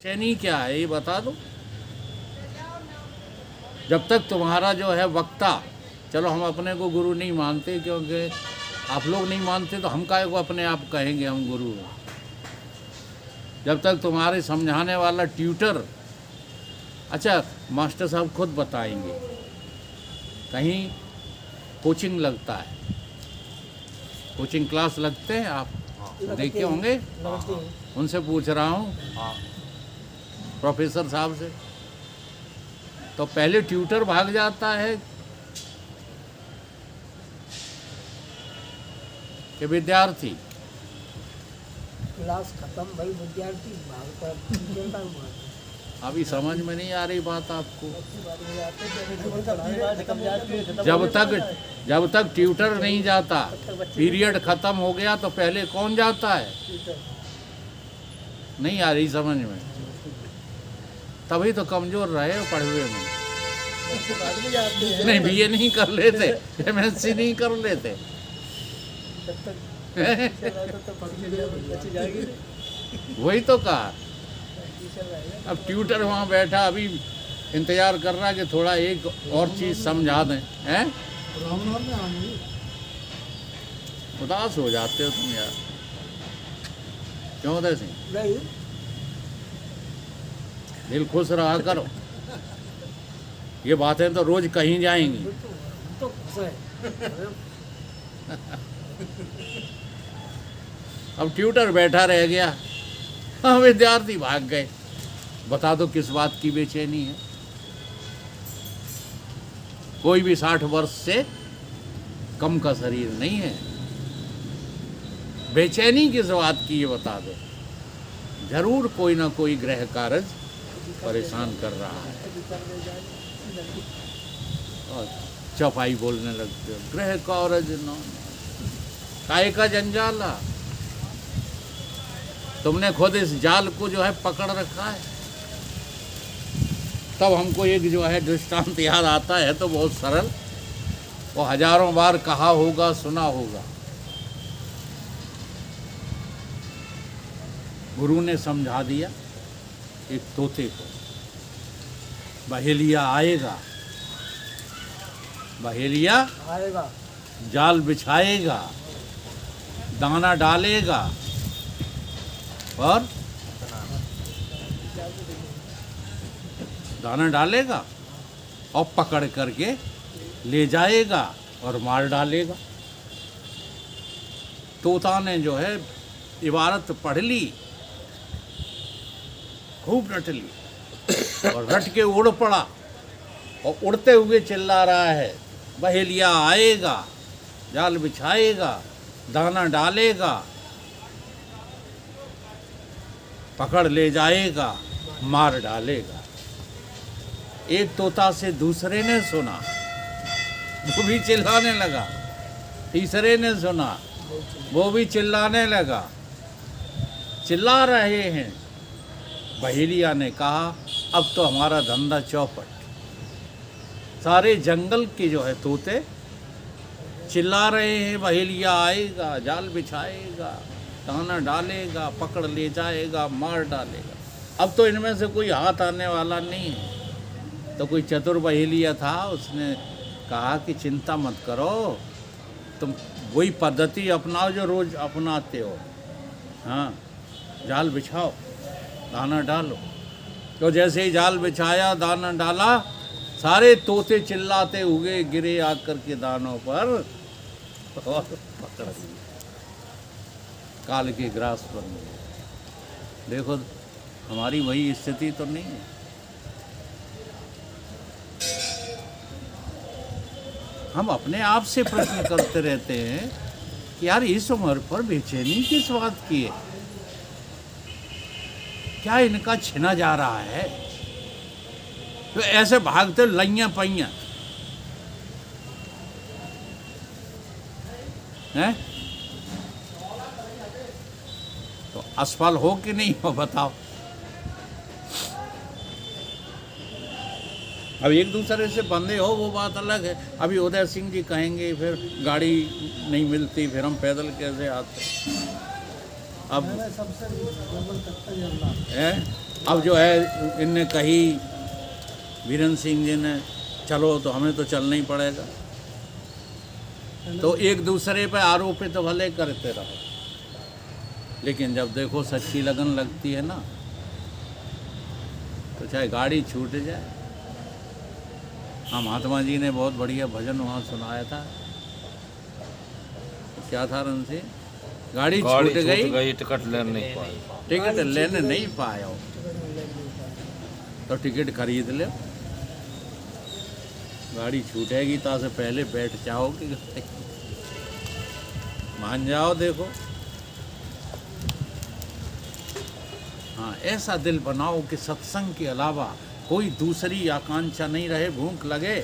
बेचैनी क्या है ये बता दो। जब तक तुम्हारा जो है वक्ता, चलो हम अपने को गुरु नहीं मानते क्योंकि आप लोग नहीं मानते तो हम काहे को अपने आप कहेंगे हम गुरु हैं। जब तक तुम्हारे समझाने वाला ट्यूटर, अच्छा मास्टर साहब खुद बताएंगे, कहीं कोचिंग लगता है, कोचिंग क्लास लगते हैं, आप देखे होंगे, उनसे पूछ रहा हूँ प्रोफेसर साहब से, तो पहले ट्यूटर भाग जाता है कि विद्यार्थी? क्लास खत्म भाई, विद्यार्थी भागता है। अभी समझ में नहीं आ रही बात आपको। जब तक ट्यूटर नहीं जाता, पीरियड खत्म हो गया तो पहले कौन जाता है? नहीं आ रही समझ में, तभी तो कमजोर रहे पढ़वे में। नहीं बीए नहीं कर लेते, एमएससी नहीं कर लेते। वही तो कहा। अब ट्यूटर वहाँ बैठा अभी इंतजार कर रहा है कि थोड़ा एक और चीज समझा दें, हैं? उदास हो जाते हो तुम यार, क्यों उदय सिंह? दिल खुश रहा करो, ये बातें तो रोज कहीं जाएंगी। तो खुश है। अब ट्यूटर बैठा रह गया, हाँ विद्यार्थी भाग गए। बता दो किस बात की बेचैनी है? कोई भी 60 वर्ष से कम का शरीर नहीं है। बेचैनी किस बात की ये बता दो। जरूर कोई ना कोई ग्रह कार्य परेशान कर रहा है। और चौपाई बोलने लगते हो, ग्रह कार्य काय का जंजाला। तुमने खुद इस जाल को जो है पकड़ रखा है। तब हमको एक जो है दृष्टांत याद आता है, तो बहुत सरल, वो हजारों बार कहा होगा, सुना होगा। गुरु ने समझा दिया एक तोते को, बहेलिया आएगा, बहेलिया आएगा, जाल बिछाएगा, दाना डालेगा और दाना डालेगा और पकड़ करके ले जाएगा और मार डालेगा। तोता ने जो है इबारत पढ़ ली, खूब रट ली और रट के उड़ पड़ा और उड़ते हुए चिल्ला रहा है, बहेलिया आएगा, जाल बिछाएगा, दाना डालेगा, पकड़ ले जाएगा, मार डालेगा। एक तोता से दूसरे ने सुना, वो भी चिल्लाने लगा। तीसरे ने सुना, वो भी चिल्लाने लगा। चिल्ला रहे हैं। बहेलिया ने कहा, अब तो हमारा धंधा चौपट। सारे जंगल के जो है तोते चिल्ला रहे हैं, बहेलिया आएगा, जाल बिछाएगा, दाना डालेगा, पकड़ ले जाएगा, मार डालेगा। अब तो इनमें से कोई हाथ आने वाला नहीं है। तो कोई चतुर बहेलिया था, उसने कहा कि चिंता मत करो, तुम वही पद्धति अपनाओ जो रोज अपनाते हो। हाँ, जाल बिछाओ, दाना डालो। तो जैसे ही जाल बिछाया, दाना डाला, सारे तोते चिल्लाते हुए गिरे आकर के दानों पर और पकड़ लिए, काल के ग्रास पर मिले। देखो हमारी वही स्थिति तो नहीं है। हम अपने आप से प्रश्न करते रहते हैं कि यार इस उम्र पर बेचैनी किस बात की है? क्या इनका छिना जा रहा है? तो ऐसे भागते लइयां पैयां हैं, तो असफल हो कि नहीं हो बताओ। अब एक दूसरे से बंधे हो वो बात अलग है। अभी उदय सिंह जी कहेंगे फिर गाड़ी नहीं मिलती, फिर हम पैदल कैसे आते। अब सबसे करता अब जो है इनने कही वीरेंद्र सिंह जी ने चलो तो हमें तो चलना ही पड़ेगा, तो एक दूसरे पे आरोपित तो भले करते रहो, लेकिन जब देखो सच्ची लगन लगती है ना तो चाहे गाड़ी छूट जाए। हाँ, महात्मा जी ने बहुत बढ़िया भजन वहाँ सुनाया था, क्या था रणसी, गाड़ी छूट गई टिकट लेने नहीं पाए। टिकट लेने नहीं पाया तो टिकट खरीद ले, गाड़ी छूटेगी तो से पहले बैठ जाओगे, मान जाओ। देखो हाँ, ऐसा दिल बनाओ कि सत्संग के अलावा कोई दूसरी आकांक्षा नहीं रहे। भूख लगे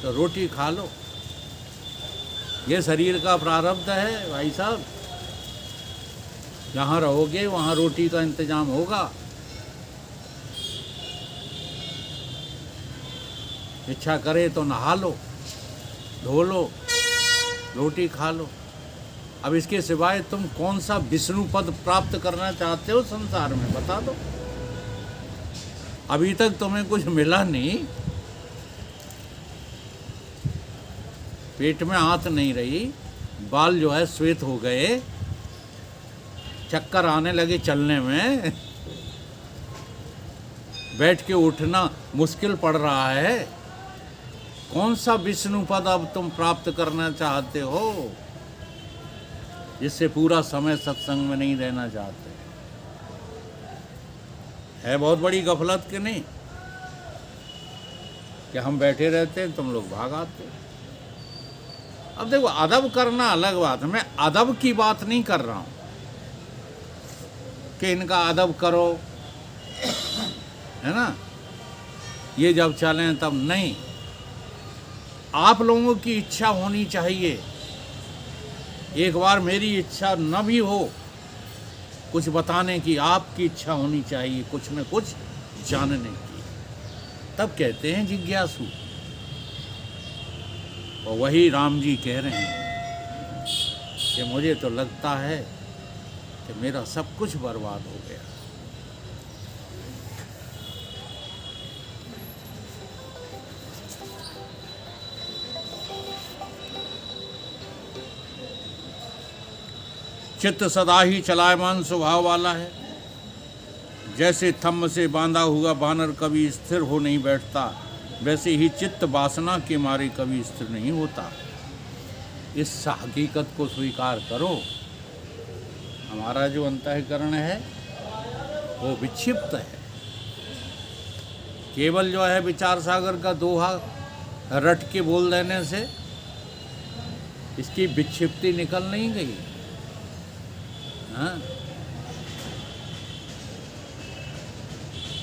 तो रोटी खा लो, ये शरीर का प्रारब्ध है भाई साहब। जहाँ रहोगे वहाँ रोटी का इंतजाम होगा। इच्छा करे तो नहा लो, धो लो, रोटी खा लो। अब इसके सिवाय तुम कौन सा विष्णु पद प्राप्त करना चाहते हो संसार में, बता दो। अभी तक तुम्हें कुछ मिला नहीं, पेट में आंत नहीं रही, बाल जो है श्वेत हो गए, चक्कर आने लगे चलने में, बैठ के उठना मुश्किल पड़ रहा है। कौन सा विष्णु पद अब तुम प्राप्त करना चाहते हो जिससे पूरा समय सत्संग में नहीं रहना चाहते? है बहुत बड़ी गफलत कि नहीं कि हम बैठे रहते हैं, तुम लोग भाग आते। अब देखो, अदब करना अलग बात है, मैं अदब की बात नहीं कर रहा हूं कि इनका अदब करो, है ना, ये जब चलें तब नहीं। आप लोगों की इच्छा होनी चाहिए। एक बार मेरी इच्छा न भी हो कुछ बताने की, आपकी इच्छा होनी चाहिए कुछ न कुछ जानने की, तब कहते हैं जिज्ञासु। और वही राम जी कह रहे हैं कि मुझे तो लगता है कि मेरा सब कुछ बर्बाद हो गया। चित्त सदा ही चलायमान स्वभाव वाला है, जैसे थम्ब से बांधा हुआ बानर कभी स्थिर हो नहीं बैठता, वैसे ही चित्त वासना के मारे कभी स्थिर नहीं होता। इस हकीकत को स्वीकार करो। हमारा जो अंतःकरण है वो विक्षिप्त है। केवल जो है विचार सागर का दोहा रट के बोल देने से इसकी विक्षिप्ति निकल नहीं गई। हाँ,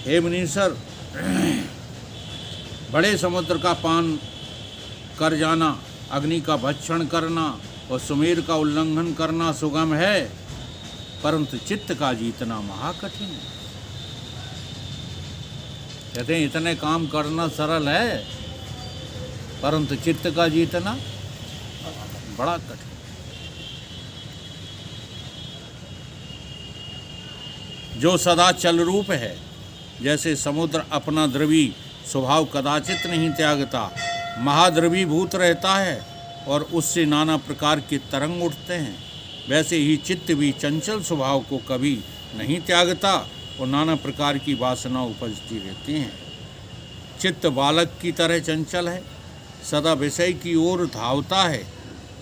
हे मुनीश्वर, बड़े समुद्र का पान कर जाना, अग्नि का भक्षण करना और सुमेर का उल्लंघन करना सुगम है, परंतु चित्त का जीतना महाकठिन है। कहते हैं इतने काम करना सरल है, परंतु चित्त का जीतना बड़ा कठिन। जो सदा चल रूप है, जैसे समुद्र अपना द्रवी स्वभाव कदाचित नहीं त्यागता, महाद्रवीभूत रहता है और उससे नाना प्रकार के तरंग उठते हैं, वैसे ही चित्त भी चंचल स्वभाव को कभी नहीं त्यागता और नाना प्रकार की वासना उपजती रहती हैं। चित्त बालक की तरह चंचल है, सदा विषय की ओर धावता है।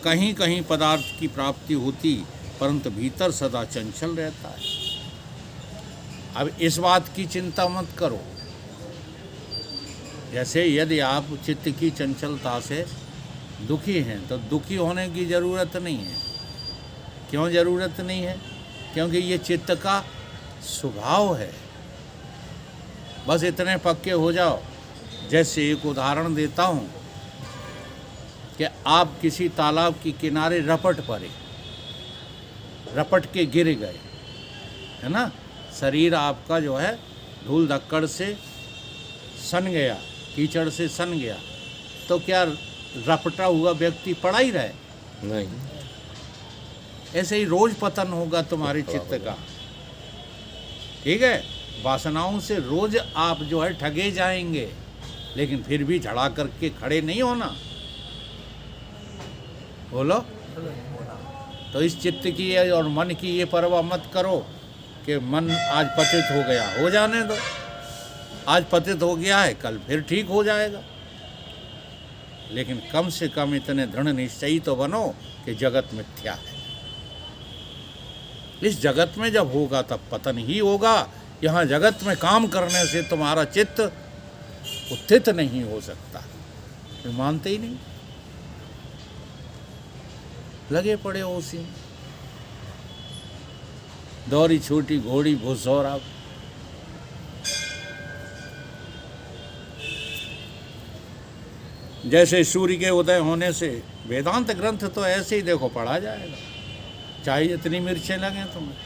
कहीं कहीं पदार्थ की प्राप्ति होती, परंतु भीतर सदा चंचल रहता है। अब इस बात की चिंता मत करो। जैसे यदि आप चित्त की चंचलता से दुखी हैं तो दुखी होने की ज़रूरत नहीं है। क्यों ज़रूरत नहीं है? क्योंकि ये चित्त का स्वभाव है। बस इतने पक्के हो जाओ। जैसे एक उदाहरण देता हूँ कि आप किसी तालाब के किनारे रपट पड़े, रपट के गिर गए, है ना, शरीर आपका जो है धूल धक्कड़ से सन गया, कीचड़ से सन गया, तो क्या रपटा हुआ व्यक्ति पड़ा ही रहे? नहीं। ऐसे ही रोज पतन होगा तुम्हारे चित्त का। ठीक है, वासनाओं से रोज आप जो है ठगे जाएंगे, लेकिन फिर भी झड़ा करके खड़े नहीं होना। बोलो। तो इस चित्त की और मन की ये परवाह मत करो कि मन आज पतित हो गया, हो जाने दो। आज पतित हो गया है, कल फिर ठीक हो जाएगा। लेकिन कम से कम इतने दृढ़ निश्चयी तो बनो कि जगत मिथ्या है। इस जगत में जब होगा तब पतन ही होगा। यहाँ जगत में काम करने से तुम्हारा चित्त उत्थित नहीं हो सकता। तुम मानते ही नहीं, लगे पड़े हो उसी में। दौड़ी छोटी घोड़ी भूसौरा। जैसे सूर्य के उदय होने से, वेदांत ग्रंथ तो ऐसे ही देखो पढ़ा जाएगा, चाहे इतनी मिर्चें लगें तुम्हें।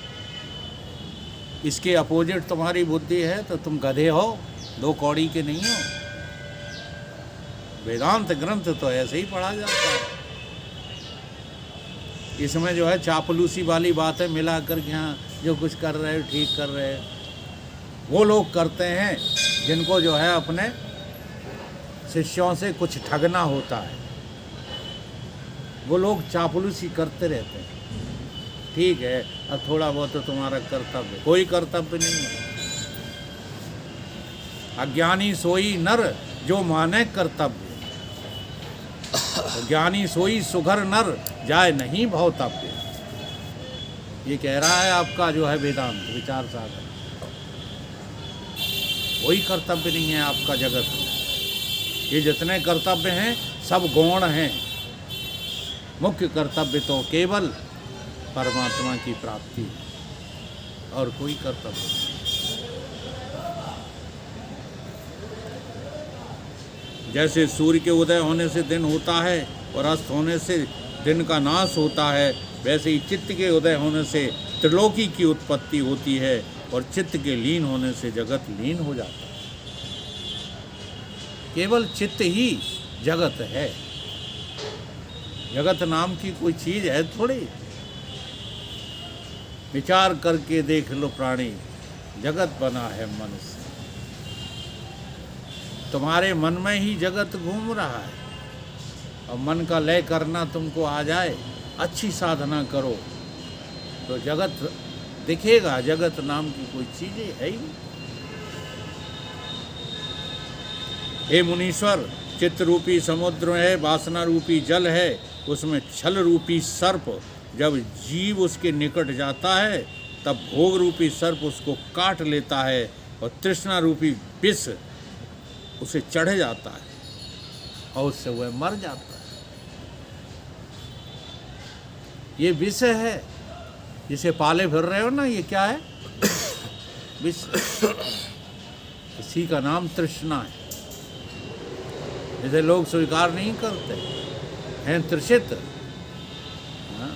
इसके अपोजिट तुम्हारी बुद्धि है तो तुम गधे हो, दो कौड़ी के नहीं हो। वेदांत ग्रंथ तो ऐसे ही पढ़ा जाता है। इसमें जो है चापलूसी वाली बातें मिला कर के हाँ जो कुछ कर रहे हो ठीक कर रहे हो, वो लोग करते हैं जिनको जो है अपने शिष्यों से कुछ ठगना होता है। वो लोग चापलूसी करते रहते हैं। ठीक है, अब थोड़ा बहुत तो तुम्हारा कर्तव्य, कोई कर्तव्य नहीं है। अज्ञानी सोई नर जो माने कर्तव्य, ज्ञानी सोई सुघर नर जाए नहीं भवतव्य। ये कह रहा है आपका जो है वेदांत विचार सागर। कोई कर्तव्य नहीं है आपका जगत में। ये जितने कर्तव्य हैं सब गौण हैं। मुख्य कर्तव्य तो केवल परमात्मा की प्राप्ति, और कोई कर्तव्य नहीं। जैसे सूर्य के उदय होने से दिन होता है और अस्त होने से दिन का नाश होता है, वैसे ही चित्त के उदय होने से त्रिलोकी की उत्पत्ति होती है और चित्त के लीन होने से जगत लीन हो जाता है। केवल चित्त ही जगत है। जगत नाम की कोई चीज है थोड़ी। विचार करके देख लो प्राणी, जगत बना है मन से। तुम्हारे मन में ही जगत घूम रहा है, और मन का लय करना तुमको आ जाए, अच्छी साधना करो तो जगत दिखेगा। जगत नाम की कोई चीज है ही नहीं। हे मुनीश्वर, चित्त रूपी समुद्र है, वासना रूपी जल है, उसमें छल रूपी सर्प जब जीव उसके निकट जाता है तब भोग रूपी सर्प उसको काट लेता है, और तृष्णा रूपी विष उसे चढ़ जाता है और उससे वह मर जाता है। ये विष है जिसे पाले फिर रहे हो ना, ये क्या है? विष। इसी का नाम तृष्णा है। इसे लोग स्वीकार नहीं करते हैं, तृषित। हाँ।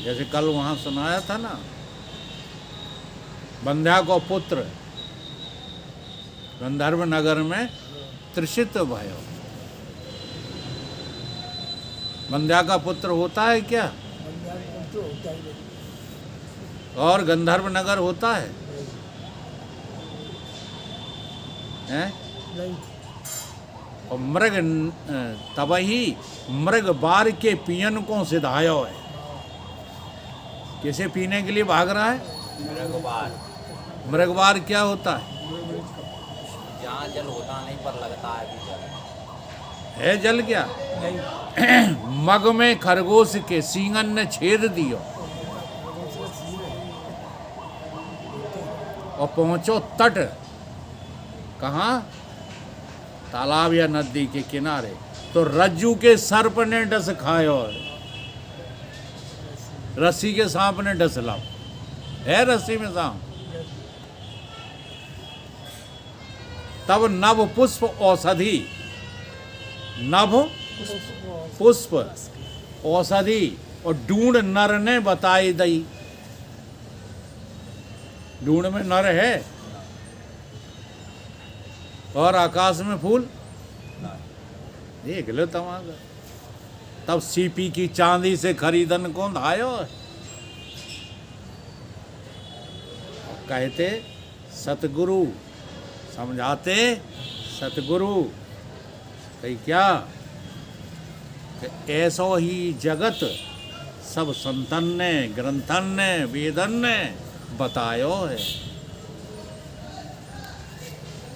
जैसे कल वहाँ सुनाया था ना, बंध्या को पुत्र गंधर्व नगर में तृषित भयो। बंध्या का पुत्र होता है क्या? तो होता ही नहीं। और गंधर्व नगर होता है? हैं? नहीं। और मृग तबही मृग बार के पियन को सिधायो है। किसे पीने के लिए भाग रहा है? मृगवार। मृगवार क्या होता है? जहाँ जल होता नहीं पर लगता है भी जल है जल क्या? नहीं। मग में खरगोश के सींगन ने छेद दियो और पहुंचो तट। कहाँ? तालाब या नदी के किनारे। तो रज्जू के सर्प ने डस खायो, रस्सी के सांप ने डसला। है रस्सी में सांप? तब नभ पुष्प औषधि, नभ पुष्प औषधि और ढूंढ नर ने बताई दई। ढूंढ में नर है और आकाश में फूल। देख लो तमाशा। तब सीपी की चांदी से खरीदन को धायो। कहते सतगुरु, समझाते सतगुरु। कही क्या कि ऐसो ही जगत सब संतन ने, ग्रंथन ने, वेदन ने बतायो है।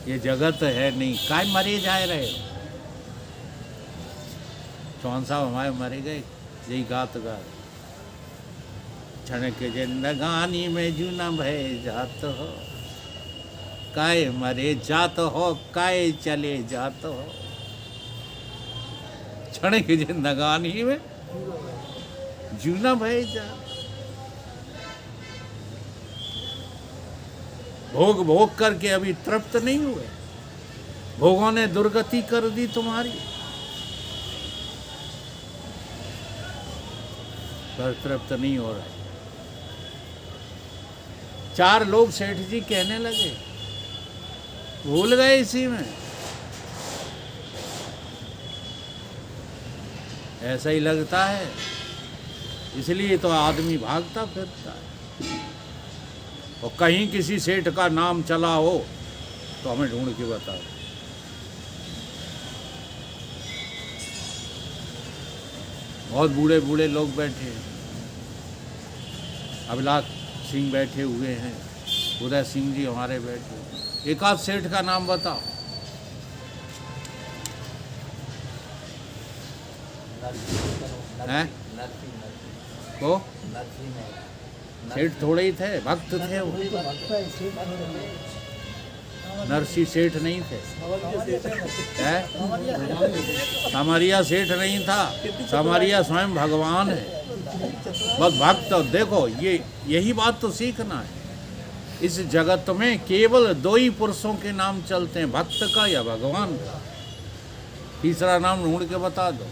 ये जगत है नहीं, काय मरे जाए रहे हो। चौहान साहब हमारे मरे गए यही गात गा, क्षण के जिंदगानी में जूना भय जात हो, काय मरे जात हो, काय चले जात हो। क्षण की जिंदगानी में जूना भय जात। भोग भोग करके अभी तृप्त नहीं हुए, भोगों ने दुर्गति कर दी तुम्हारी, पर तृप्त नहीं हो रहे। 4 लोग सेठ जी कहने लगे, भूल गए इसी में। ऐसा ही लगता है, इसलिए तो आदमी भागता फिरता है। और कहीं किसी सेठ का नाम चला हो तो हमें ढूंढ के बताओ। बहुत बूढ़े बूढ़े लोग बैठे हैं, अभिलाष सिंह बैठे हुए हैं, उदय सिंह जी हमारे बैठे। एक आध सेठ का नाम बताओ। हैं? को सेठ थोड़े ही थे, भक्त थे वो। नरसी सेठ नहीं थे, सामरिया सेठ नहीं था, सामरिया स्वयं भगवान है। बस भक्त, देखो ये यही बात तो सीखना है। इस जगत में केवल 2 ही पुरुषों के नाम चलते हैं, भक्त का या भगवान का। तीसरा नाम ढूंढ के बता दो।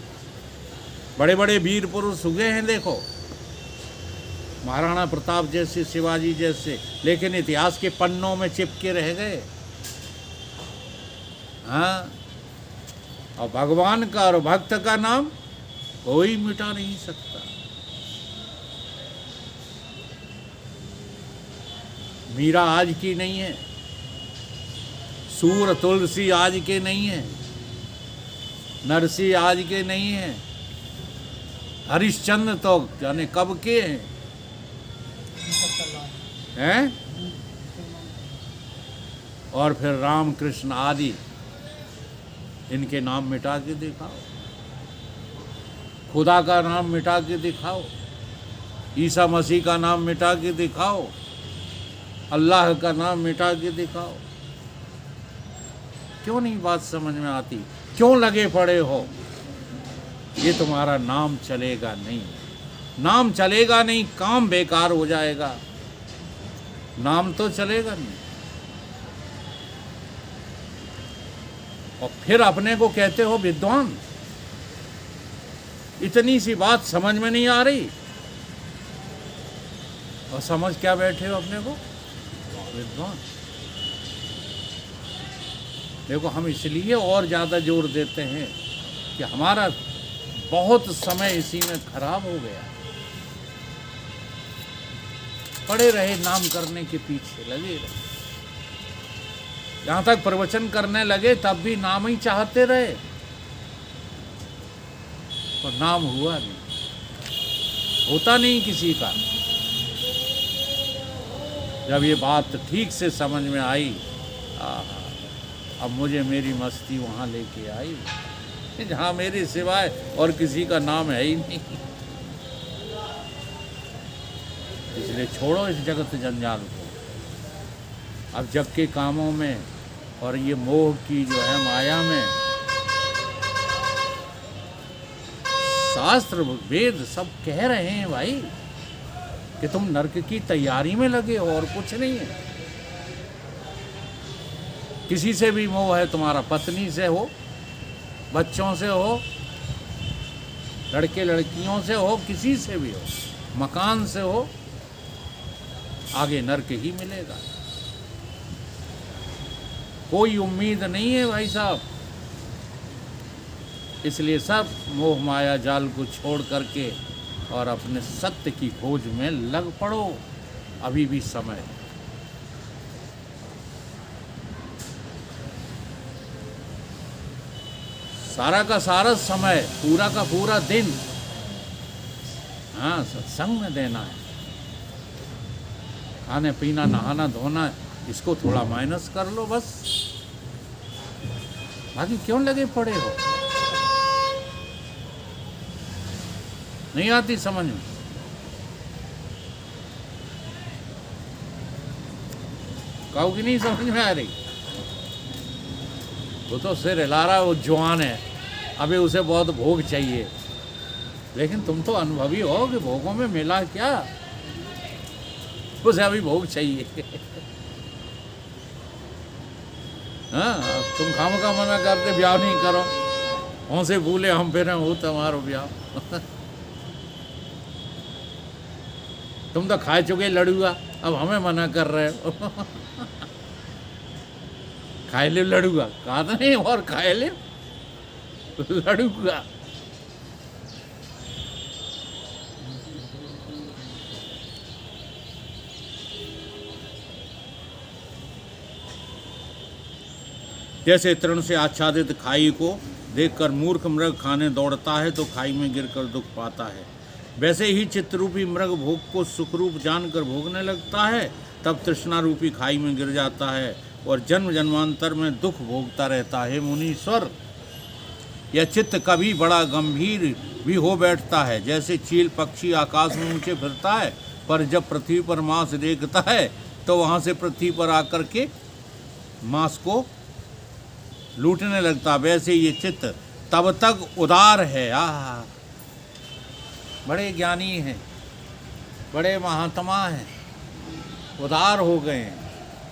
बड़े बड़े वीर पुरुष हुए हैं देखो, महाराणा प्रताप जैसे, शिवाजी जैसे, लेकिन इतिहास के पन्नों में चिपके रह गए। हाँ, और भगवान का और भक्त का नाम कोई मिटा नहीं सकता। मीरा आज की नहीं है, सूर तुलसी आज के नहीं है, नरसी आज के नहीं है, हरिश्चंद्र तो जाने कब के हैं? और फिर राम कृष्ण आदि, इनके नाम मिटा के दिखाओ। खुदा का नाम मिटा के दिखाओ, ईसा मसीह का नाम मिटा के दिखाओ, अल्लाह का नाम मिटा के दिखाओ। क्यों नहीं बात समझ में आती? क्यों लगे पड़े हो? ये तुम्हारा नाम चलेगा नहीं, नाम चलेगा नहीं, काम बेकार हो जाएगा। नाम तो चलेगा नहीं। और फिर अपने को कहते हो विद्वान। इतनी सी बात समझ में नहीं आ रही और समझ क्या बैठे हो अपने को विद्वान। देखो, हम इसलिए और ज़्यादा जोर देते हैं कि हमारा बहुत समय इसी में खराब हो गया। पड़े रहे नाम करने के पीछे लगे रहे, जहाँ तक प्रवचन करने लगे तब भी नाम ही चाहते रहे, तो नाम हुआ नहीं, होता नहीं किसी का। जब ये बात ठीक से समझ में आई, अब मुझे मेरी मस्ती वहाँ लेके आई जहाँ मेरे सिवाय और किसी का नाम है ही नहीं। इसलिए छोड़ो इस जगत जंजाल को। अब जग के कामों में और ये मोह की जो है माया में, शास्त्र वेद सब कह रहे हैं भाई कि तुम नरक की तैयारी में लगे हो और कुछ नहीं है। किसी से भी मोह है तुम्हारा, पत्नी से हो, बच्चों से हो, लड़के लड़कियों से हो, किसी से भी हो, मकान से हो, आगे नरक ही मिलेगा। कोई उम्मीद नहीं है भाई साहब। इसलिए सब मोह माया जाल को छोड़ करके और अपने सत्य की खोज में लग पड़ो। अभी भी समय है। सारा का सारा समय, पूरा का पूरा दिन, हाँ, सत्संग में देना है। खाने पीना नहाना धोना इसको थोड़ा माइनस कर लो बस, बाकी क्यों लगे पड़े हो? नहीं आती समझ में? कहो कि नहीं समझ में आ रही? वो तो सिर हिला रहा है, वो जवान है, अभी उसे बहुत भोग चाहिए। लेकिन तुम तो अनुभवी हो कि भोगों में मिला क्या, उसे अभी भोग चाहिए। हाँ, तुम खामखा मना करते ब्याह नहीं करो, हमसे भूले हम फिर हो तुम्हारो ब्याह। तुम तो खा चुके लड़ुआ, अब हमें मना कर रहे हो। खाए ले लड़ूगा, कहा था नहीं, और खाए ले लड़ूगा। जैसे तृण से आच्छादित खाई को देखकर मूर्ख मृग खाने दौड़ता है तो खाई में गिरकर दुख पाता है, वैसे ही चित्तरूपी मृग भोग को सुखरूप जानकर भोगने लगता है, तब तृष्णा रूपी खाई में गिर जाता है और जन्म जन्मांतर में दुख भोगता रहता है। मुनीश्वर, यह चित्त कभी बड़ा गंभीर भी हो बैठता है, जैसे चील पक्षी आकाश में ऊंचे फिरता है, पर जब पृथ्वी पर मांस देखता है तो वहाँ से पृथ्वी पर आकर के मांस को लूटने लगता, वैसे ये चित्त तब तक उदार है। बड़े ज्ञानी हैं, बड़े महात्मा हैं, उदार हो गए हैं।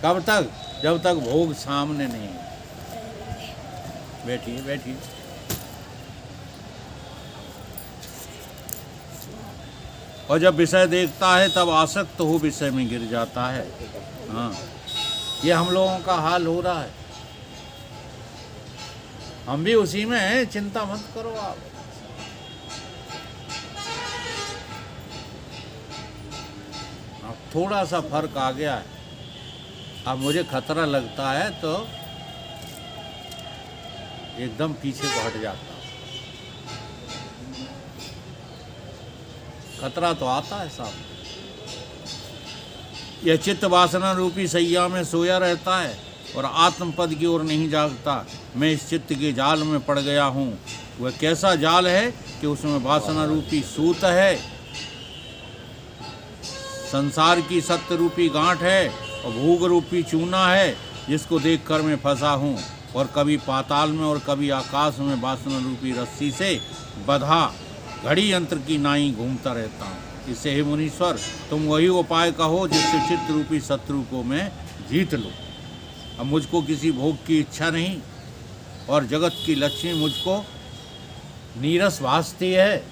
कब तक? जब तक भोग सामने नहीं है। बैठिए बैठिए। और जब विषय देखता है तब आसक्त हो विषय में गिर जाता है। हाँ, ये हम लोगों का हाल हो रहा है, हम भी उसी में हैं, चिंता मत करो आप। अब थोड़ा सा फर्क आ गया है, अब मुझे खतरा लगता है तो एकदम पीछे को हट जाता हूं। खतरा तो आता है साहब। यह चित्त वासना रूपी सैया में सोया रहता है और आत्मपद की ओर नहीं जागता। मैं इस चित्त के जाल में पड़ गया हूँ। वह कैसा जाल है कि उसमें वासना रूपी सूत है, संसार की सत्य रूपी गांठ है और भोग रूपी चूना है, जिसको देखकर मैं फंसा हूँ और कभी पाताल में और कभी आकाश में वासना रूपी रस्सी से बंधा घड़ी यंत्र की नाई घूमता रहता हूँ। इससे हे मुनीश्वर, तुम वही उपाय कहो जिससे चित्त रूपी शत्रु को मैं जीत लूँ। अब मुझको किसी भोग की इच्छा नहीं और जगत की लक्ष्मी मुझको नीरस भासती है।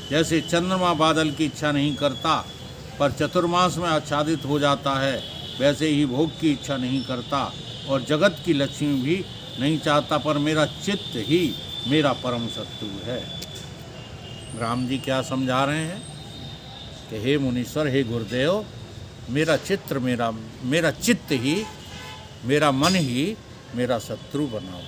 जैसे चंद्रमा बादल की इच्छा नहीं करता पर चतुर्मास में आच्छादित हो जाता है, वैसे ही भोग की इच्छा नहीं करता और जगत की लक्ष्मी भी नहीं चाहता, पर मेरा चित्त ही मेरा परम शत्रु है। राम जी क्या समझा रहे हैं कि हे मुनीश्वर, हे गुरुदेव, मेरा चित्त ही, मेरा मन ही मेरा शत्रु बना हुआ है।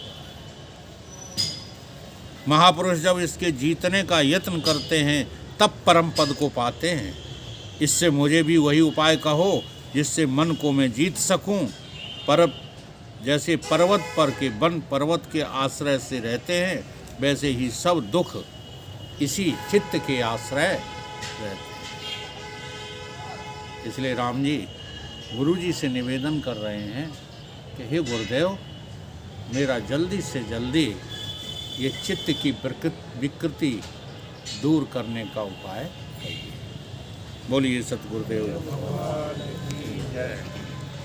महापुरुष जब इसके जीतने का यत्न करते हैं तब परम पद को पाते हैं। इससे मुझे भी वही उपाय कहो जिससे मन को मैं जीत सकूं। पर जैसे पर्वत पर के वन पर्वत के आश्रय से रहते हैं, वैसे ही सब दुख इसी चित्त के आश्रय रहते हैं। इसलिए राम जी गुरु जी से निवेदन कर रहे हैं कि हे गुरुदेव, मेरा जल्दी से जल्दी ये चित्त की विकृति दूर करने का उपाय करिए। बोलिए सतगुरुदेव।